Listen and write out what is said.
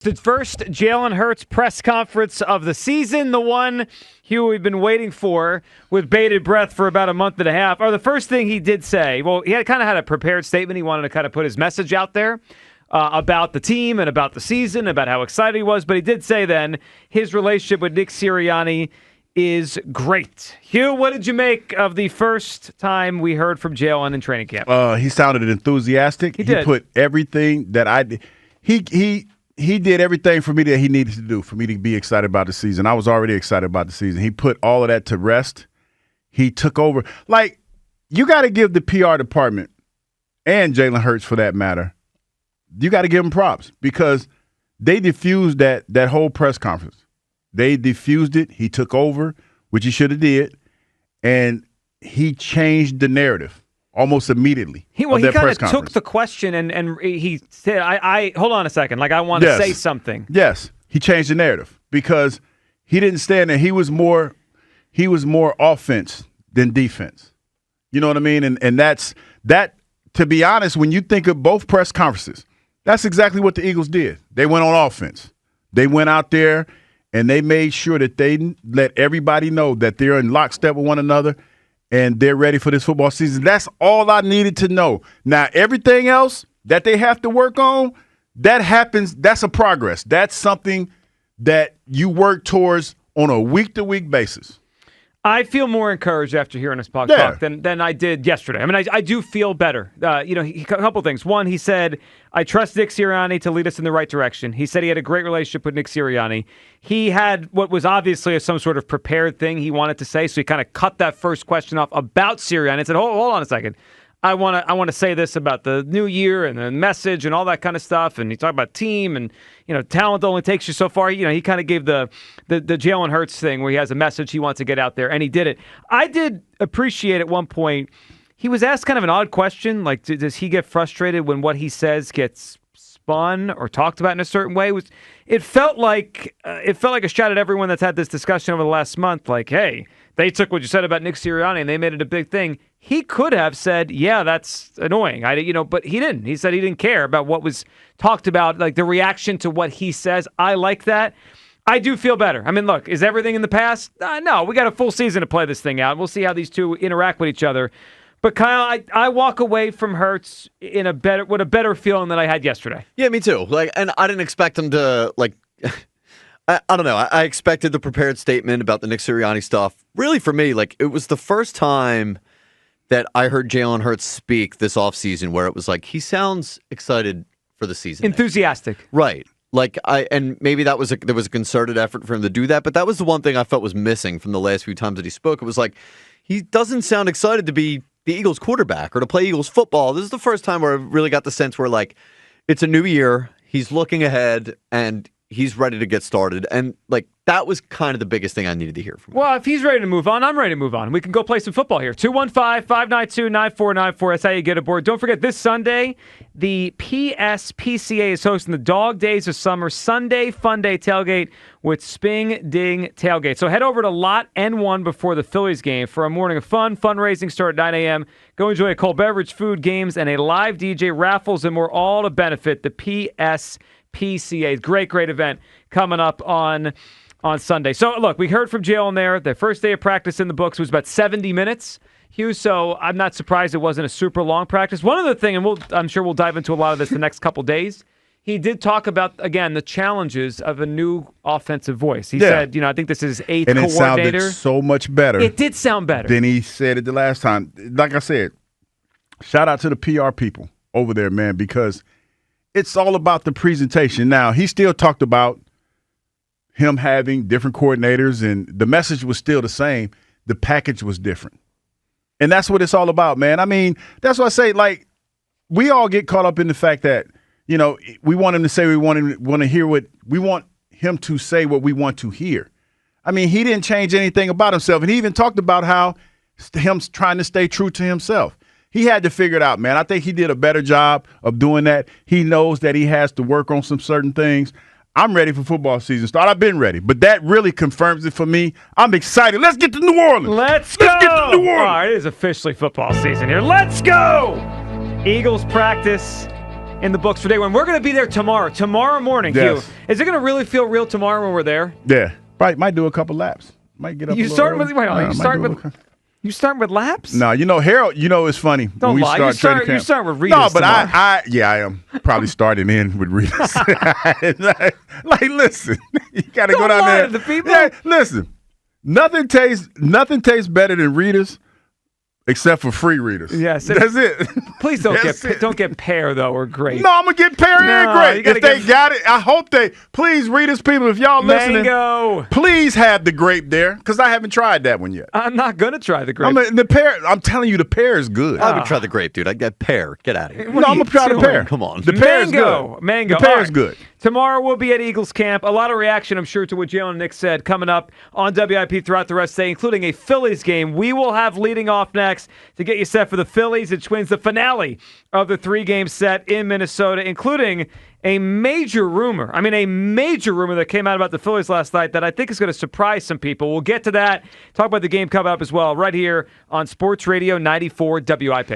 The first Jalen Hurts press conference of the season, the one, Hugh, we've been waiting for with bated breath for about a month and a half. Or the first thing he did say, well, he kind of had a prepared statement. He wanted to kind of put his message out there about the team and about the season, about how excited he was. But he did say then his relationship with Nick Sirianni is great. Hugh, what did you make of the first time we heard from Jalen in training camp? He sounded enthusiastic. He did. Put everything that I did. He did everything for me that he needed to do for me to be excited about the season. I was already excited about the season. He put all of that to rest. He took over. Like, you got to give the PR department and Jalen Hurts, for that matter, you got to give them props because they diffused that whole press conference. They diffused it. He took over, which he should have did, and he changed the narrative almost immediately. He kind of took the question and he said, I hold on a second, like I want to say something. Yes, he changed the narrative because he didn't stand there. He was more offense than defense. You know what I mean? And that's that. To be honest, when you think of both press conferences, that's exactly what the Eagles did. They went on offense. They went out there and they made sure that they let everybody know that they're in lockstep with one another and they're ready for this football season. That's all I needed to know. Now, everything else that they have to work on, that happens. That's a progress. That's something that you work towards on a week-to-week basis. I feel more encouraged after hearing this talk than I did yesterday. I mean, I do feel better. A couple things. One, he said, I trust Nick Sirianni to lead us in the right direction. He said he had a great relationship with Nick Sirianni. He had what was obviously some sort of prepared thing he wanted to say, so he kind of cut that first question off about Sirianni and said, hold on a second. I want to say this about the new year and the message and all that kind of stuff. And he talked about team and, talent only takes you so far. He kind of gave the Jalen Hurts thing where he has a message he wants to get out there, and he did it. I did appreciate at one point, he was asked kind of an odd question, like, does he get frustrated when what he says gets spun or talked about in a certain way? It felt like a shot at everyone that's had this discussion over the last month, like, hey, they took what you said about Nick Sirianni and they made it a big thing. He could have said, yeah, that's annoying. But he didn't. He said he didn't care about what was talked about, like the reaction to what he says. I like that. I do feel better. I mean, look, is everything in the past? No, we got a full season to play this thing out. We'll see how these two interact with each other. But Kyle, I walk away from Hurts with a better feeling than I had yesterday. Yeah, me too. And I didn't expect him to I don't know. I expected the prepared statement about the Nick Sirianni stuff. Really, for me, it was the first time that I heard Jalen Hurts speak this offseason where it was like, he sounds excited for the season. Enthusiastic. Right. And maybe there was a concerted effort for him to do that, but that was the one thing I felt was missing from the last few times that he spoke. It was like, he doesn't sound excited to be the Eagles quarterback or to play Eagles football. This is the first time where I really got the sense where, it's a new year, he's looking ahead, and he's ready to get started. And, that was kind of the biggest thing I needed to hear from him. Well, if he's ready to move on, I'm ready to move on. We can go play some football here. 215-592-9494. That's how you get aboard. Don't forget, this Sunday, the PSPCA is hosting the Dog Days of Summer Sunday Fun Day Tailgate with Sping Ding Tailgate. So head over to Lot N1 before the Phillies game for a morning of fun. Fundraising start at 9 a.m. Go enjoy a cold beverage, food, games, and a live DJ, raffles, and more, all to benefit the PSPCA. Great event coming up on Sunday. So, look, we heard from Jalen there. The first day of practice in the books was about 70 minutes, Hugh, so I'm not surprised it wasn't a super long practice. One other thing, and I'm sure we'll dive into a lot of this the next couple days, he did talk about, again, the challenges of a new offensive voice. He said, I think this is his eighth coordinator. And it sounded so much better. It did sound better. Than he said it the last time. Like I said, shout out to the PR people over there, man, because it's all about the presentation. Now, he still talked about him having different coordinators, and the message was still the same. The package was different. And that's what it's all about, man. I mean, that's what I say, we all get caught up in the fact that, we want him to say we want to hear what we want him to say what we want to hear. I mean, he didn't change anything about himself, and he even talked about how him trying to stay true to himself. He had to figure it out, man. I think he did a better job of doing that. He knows that he has to work on some certain things. I'm ready for football season start. I've been ready, but that really confirms it for me. I'm excited. Let's get to New Orleans. Let's go. Get to New Orleans. All right, it is officially football season here. Let's go. Eagles practice in the books for day one. We're going to be there tomorrow morning, Yes. Hugh. Is it going to really feel real tomorrow when we're there? Yeah. Might do a couple laps. Might get up You a little start early. with wait, Yeah, you might start do a with little- you start with laps? No, Harold, it's funny. Don't when we lie. start training You're camp. starting with Rita's No, but tomorrow. I am probably starting in with Rita's. like, listen, you got to go Don't down lie there. to the people. Yeah, listen, nothing tastes better than Rita's except for free Rita's. Yes, that's it. Please don't That's it. don't get pear though or grape. No, I'm gonna get Perry No, and you Grape. gotta If they get- got it, I hope they. Please, Rita's people, if y'all listening, Mango. please have the grape there because I haven't tried that one yet. I'm not going to try the grape. The pear. I'm telling you, the pear is good. I would try the grape, dude. I get pear. Get out of here. What No, are I'm you gonna try the doing? pear. Come on. The pear is Mango. good. Mango. The pear All is right. good. Tomorrow we'll be at Eagles camp. A lot of reaction, I'm sure, to what Jalen and Nick said coming up on WIP throughout the rest of the day, including a Phillies game. We will have leading off next to get you set for the Phillies and Twins, the finale of the 3-game set in Minnesota, including a major rumor. I mean, a major rumor that came out about the Phillies last night that I think is going to surprise some people. We'll get to that. Talk about the game coming up as well right here on Sports Radio 94 WIP.